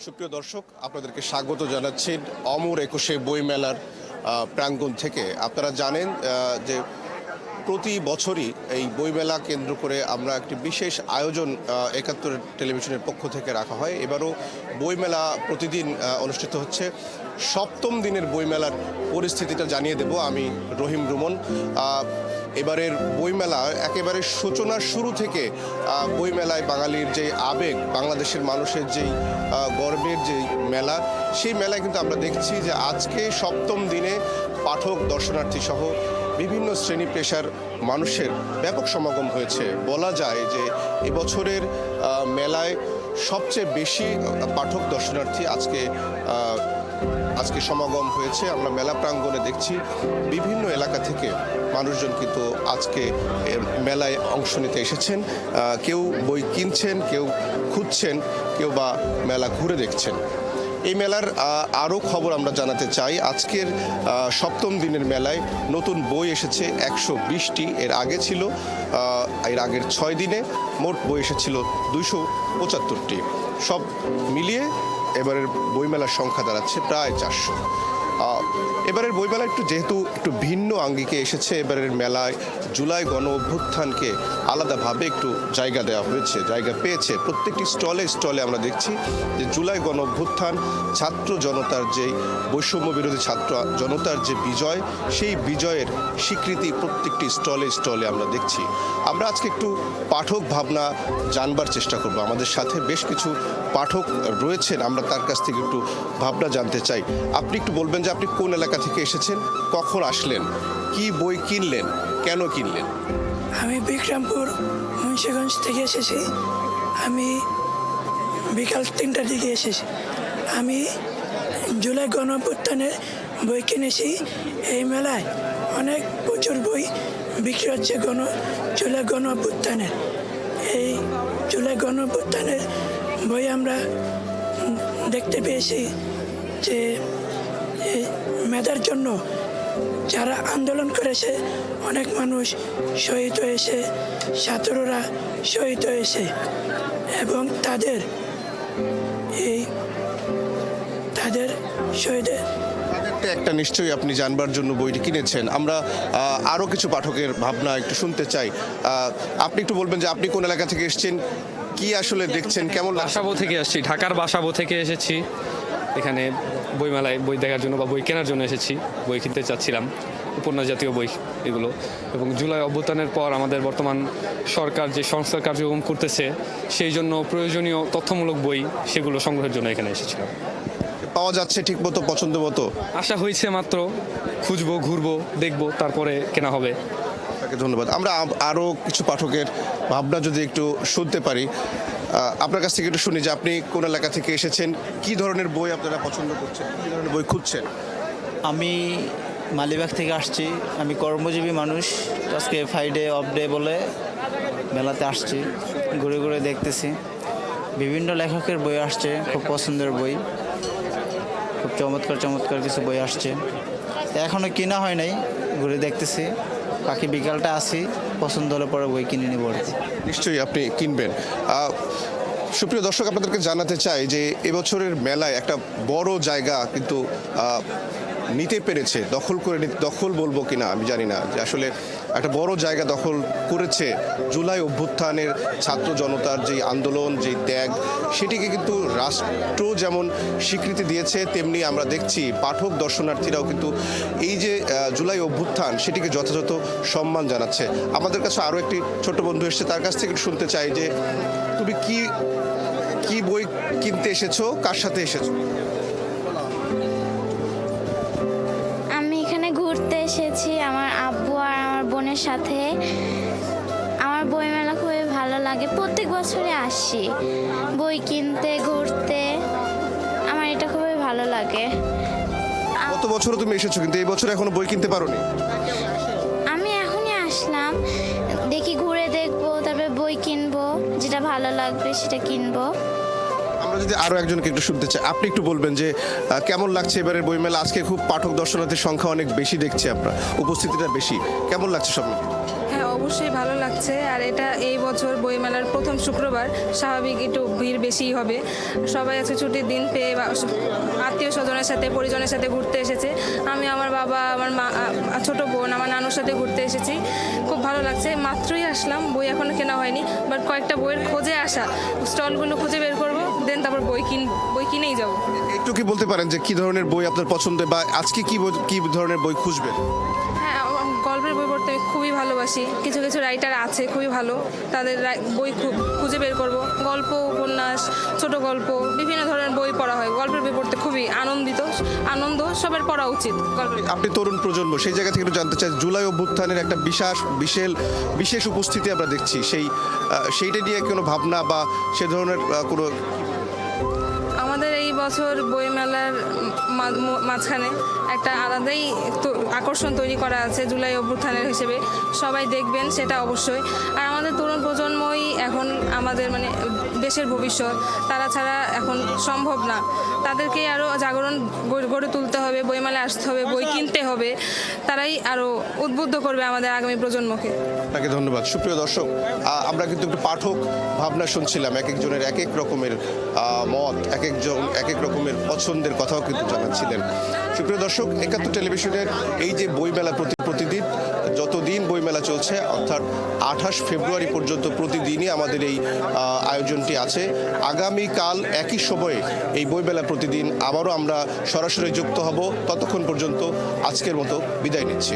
সুপ্রিয় দর্শক, আপনাদেরকে স্বাগত জানাচ্ছি অমর ২১শে বইমেলার প্রাঙ্গণ থেকে। আপনারা জানেন যে প্রতি বছরই এই বইমেলা কেন্দ্র করে আমরা একটি বিশেষ আয়োজন ৭১ টেলিভিশনের পক্ষ থেকে রাখা হয়। এবারও বইমেলা প্রতিদিন অনুষ্ঠিত হচ্ছে। সপ্তম দিনের বইমেলার পরিস্থিতিটা জানিয়ে দেব আমি, রহিম রুমন। এবারের বইমেলা একেবারে সূচনার শুরু থেকে বইমেলায় বাঙালির যে আবেগ, বাংলাদেশের মানুষের যেই গর্বের যে মেলা, সেই মেলায় কিন্তু আমরা দেখছি যে আজকে সপ্তম দিনে পাঠক, দর্শনার্থী সহ বিভিন্ন শ্রেণী পেশার মানুষের ব্যাপক সমাগম হয়েছে। বলা যায় যে এবছরের মেলায় সবচেয়ে বেশি পাঠক, দর্শনার্থী আজকে সমাগম হয়েছে। আমরা মেলা প্রাঙ্গণে দেখছি বিভিন্ন এলাকা থেকে মানুষজন কিন্তু আজকে মেলায় অংশ নিতে এসেছেন। কেউ বই কিনছেন, কেউ খুঁজছেন, কেউ বা মেলা ঘুরে দেখছেন। এই মেলার আরও খবর আমরা জানাতে চাই। আজকের সপ্তম দিনের মেলায় নতুন বই এসেছে ১২০টি। এর আগের ৬ দিনে মোট বই এসেছিল ২৭৫টি। সব মিলিয়ে এবারের বইমেলার সংখ্যা দাঁড়াচ্ছে প্রায় ৪০০। এবারের বইমেলা যেহেতু একটু ভিন্ন আঙ্গিকে এসেছে। এবারের মেলায় জুলাই গণ অভ্যুত্থানকে আলাদাভাবে একটু জায়গা দেওয়া হয়েছে, জায়গা পেয়েছে। প্রত্যেকটি স্টলে আমরা দেখছি যে জুলাই গণ অভ্যুত্থান, ছাত্র জনতার যে বৈষম্য বিরোধী ছাত্র জনতার যে বিজয়, সেই বিজয়ের স্বীকৃতি প্রত্যেকটি স্টলে আমরা দেখছি। আমরা আজকে একটু পাঠক ভাবনা জানবার চেষ্টা করব। আমাদের সাথে বেশ কিছু পাঠক রয়েছেন, আমরা তার কাছ থেকে একটু ভাবনা জানতে চাই। আপনি একটু বলবেন যে আপনি কোন এলাকা থেকে এসেছেন, কখন আসলেন, কি বই কিনলেন, কেন কিনলেন? আমি বিক্রমপুর মুন্সিগঞ্জ থেকে এসেছি। আমি বিকাল ৩টার দিকে এসেছি। আমি জুলাই গণ অভ্যুত্থানের বই কিনেছি। এই মেলায় প্রচুর বই বিক্রি হচ্ছে জুলাই গণ অভ্যুত্থানের। এই জুলাই গণ অভ্যুত্থানের বই আমরা দেখতে পেয়েছি যে মেধার জন্য যারা আন্দোলন করেছে, অনেক মানুষ শহীদ হয়েছে, ছাত্ররা শহীদ হয়েছে এবং তাদের শহীদের একটা নিশ্চয়ই আপনি জানবার জন্য বইটি কিনেছেন। আমরা আরও কিছু পাঠকের ভাবনা একটু শুনতে চাই। আপনি একটু বলবেন যে আপনি কোন এলাকা থেকে এসেছেন, কি আসলে দেখছেন, কেমন? বাসাবো থেকে আসছি, ঢাকার বাসাবো থেকে এসেছি। এখানে বইমেলায় বই দেখার জন্য বা বই কেনার জন্য এসেছি। বই কিনতে চাচ্ছিলাম, উপন্যাস জাতীয় বই এগুলো। এবং জুলাই অভ্যুত্থানের পর আমাদের বর্তমান সরকার যে সংস্কার কার্যক্রম করতেছে, সেই জন্য প্রয়োজনীয় তথ্যমূলক বই, সেগুলো সংগ্রহের জন্য এখানে এসেছিলাম। পাওয়া যাচ্ছে ঠিক মতো, পছন্দ মতো? আশা হয়েছে মাত্র, খুঁজবো, ঘুরবো, দেখবো, তারপরে কেনা হবে। আপনাকে ধন্যবাদ। আমরা আরও কিছু পাঠকের ভাবনা যদি একটু শুনতে পারি। আপনার কাছ থেকে একটু শুনি যে আপনি কোন এলাকা থেকে এসেছেন, কি ধরনের বই আপনারা পছন্দ করছেন, কি ধরনের বই খুঁজছেন? আমি মালিবাগ থেকে আসছি। আমি কর্মজীবী মানুষ। আজকে ফ্রাইডে অফ ডে বলে মেলাতে আসছি, ঘুরে ঘুরে দেখতেছি। বিভিন্ন লেখকের বই আসছে, খুব পছন্দের বই, খুব চমৎকার কিছু বই আসছে। এখনও কেনা হয় নাই, ঘুরে দেখতেছি। বাকি বিকালটা আসি, পছন্দ হলে পরে বই কিনে নিব। নিশ্চয়ই আপনি কিনবেন। সুপ্রিয় দর্শক, আপনাদেরকে জানাতে চাই যে এবছরের মেলায় একটা বড় জায়গা কিন্তু নিতে পেরেছে, দখল বলবো কিনা আমি জানি না, যে আসলে একটা বড় জায়গা দখল করেছে জুলাই অভ্যুত্থানের ছাত্র জনতার যেই আন্দোলন, যেই ত্যাগ, সেটিকে কিন্তু রাষ্ট্র যেমন স্বীকৃতি দিয়েছে, তেমনি আমরা দেখছি পাঠক, দর্শনার্থীরাও কিন্তু এই যে জুলাই অভ্যুত্থান, সেটিকে যথাযথ সম্মান জানাচ্ছে। আমাদের কাছে আরও একটি ছোট্ট বন্ধু এসেছে, তার কাছ থেকে শুনতে চাই যে তুমি কি বই কিনতে এসেছো, কার সাথে এসেছো? আমি এখানে ঘুরতে এসেছি আমার আব্বু আর আমার বোনের সাথে। আমার বইমেলা খুবই ভালো লাগে, প্রত্যেক বছরে আসি বই কিনতে, ঘুরতে। আমার এটা খুবই ভালো লাগে। গত বছরও তুমি এসেছো, কিন্তু এই বছর এখনো বই কিনতে পারোনি। আমি এখনই আসলাম, দেখি ঘুরে দেখবো, তারপরে বই কিনবো, যেটা ভালো লাগবে সেটা কিনবো। আমরা যদি আরো একজনকে একটু শুনতে চাই, আপনি একটু বলবেন যে কেমন লাগছে এবারের বইমেলা? আজকে খুব পাঠক, দর্শনার্থীর সংখ্যা অনেক বেশি দেখছি, আপনার উপস্থিতিটা বেশি, কেমন লাগছে সব মিলিয়ে? হ্যাঁ, অবশ্যই ভালো লাগছে। আর এটা এই বছর বইমেলার প্রথম শুক্রবার, স্বাভাবিক একটু ভিড় বেশিই হবে। সবাই আছে ছুটির দিন পেয়ে আত্মীয় স্বজনের সাথে পরিজনের সাথে ঘুরতে এসেছে। আমি আমার বাবা, আমার মা, ছোট বোন, আমার নানুর সাথে ঘুরতে এসেছি। খুব ভালো লাগছে। মাত্রই আসলাম, বই এখনো কেনা হয়নি, বাট কয়েকটা বইয়ের খোঁজে আসা, স্টলগুলো খুঁজে বের করবো, দেন তারপর বই কিনেই যাবো। একটু কি বলতে পারেন যে কি ধরনের বই আপনার পছন্দ বা আজকে কি ধরনের বই খুঁজবেন? হ্যাঁ, গল্পের বই পড়তে আমি খুবই ভালোবাসি। কিছু কিছু রাইটার আছে খুবই ভালো, তাদের বই খুঁজে বের করব। গল্প, উপন্যাস, ছোট গল্প, বিভিন্ন ধরনের বই পড়া হয়। গল্পের বই পড়তে খুবই আনন্দ সবার পড়া উচিত। আপনি তরুণ প্রজন্ম, সেই জায়গা থেকে একটু জানতে চাই, জুলাই অভ্যুত্থানের একটা বিশেষ উপস্থিতি আমরা দেখছি, সেইটা নিয়ে কোনো ভাবনা বা সে ধরনের কোনো? আমাদের এই বছর বইমেলার মাঝখানে একটা আলাদাই আকর্ষণ তৈরি করা আছে জুলাই অভ্যুত্থানের হিসেবে। সবাই দেখবেন সেটা অবশ্যই। আর আমাদের তরুণ প্রজন্মই এখন আমাদের মানে দেশের ভবিষ্যৎ, তারা ছাড়া এখন সম্ভব না। তাদেরকে আরও জাগরণ গড়ে তুলতে হবে, বইমেলায় আসতে হবে, বই কিনতে হবে। তারাই আরও উদ্বুদ্ধ করবে আমাদের আগামী প্রজন্মকে। আপনাকে ধন্যবাদ। সুপ্রিয় দর্শক, আমরা কিন্তু একটু পাঠক ভাবনা শুনছিলাম, এক একজনের এক এক রকমের মত, এক এক রকমের পছন্দের কথাও কিন্তু জানাচ্ছিলেন। সুপ্রিয় দর্শক, ৭১ টেলিভিশনের এই যে বইমেলা প্রতিদিন যতদিন বইমেলা চলছে, অর্থাৎ ২৮ ফেব্রুয়ারি পর্যন্ত প্রতিদিনই আমাদের এই আয়োজনটি আছে। আগামীকাল একই সময়ে এই বইমেলা প্রতিদিন আবারও আমরা সরাসরি যুক্ত হব। ততক্ষণ পর্যন্ত আজকের মতো বিদায় নিচ্ছি।